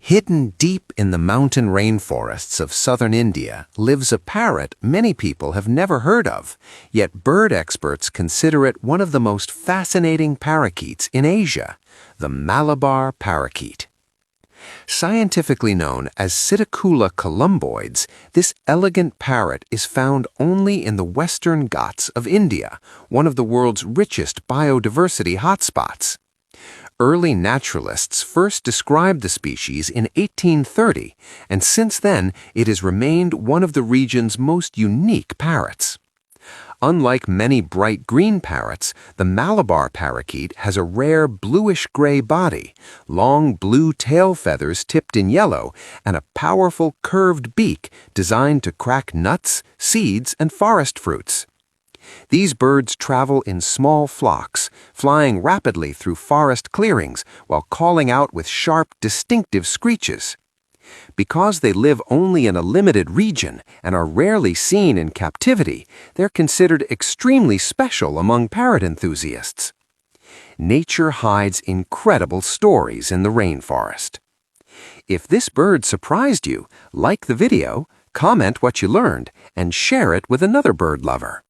Hidden deep in the mountain rainforests of southern India lives a parrot many people have never heard of, yet bird experts consider it one of the most fascinating parakeets in Asia, the Malabar parakeet. Scientifically known as Psittacula columboides, this elegant parrot is found only in the Western Ghats of India, one of the world's richest biodiversity hotspots. Early naturalists first described the species in 1830, and since then it has remained one of the region's most unique parrots. Unlike many bright green parrots, the Malabar parakeet has a rare bluish-gray body, long blue tail feathers tipped in yellow, and a powerful curved beak designed to crack nuts, seeds, and forest fruits. These birds travel in small flocks, flying rapidly through forest clearings while calling out with sharp, distinctive screeches. Because they live only in a limited region and are rarely seen in captivity, they're considered extremely special among parrot enthusiasts. Nature hides incredible stories in the rainforest. If this bird surprised you, like the video, comment what you learned, and share it with another bird lover.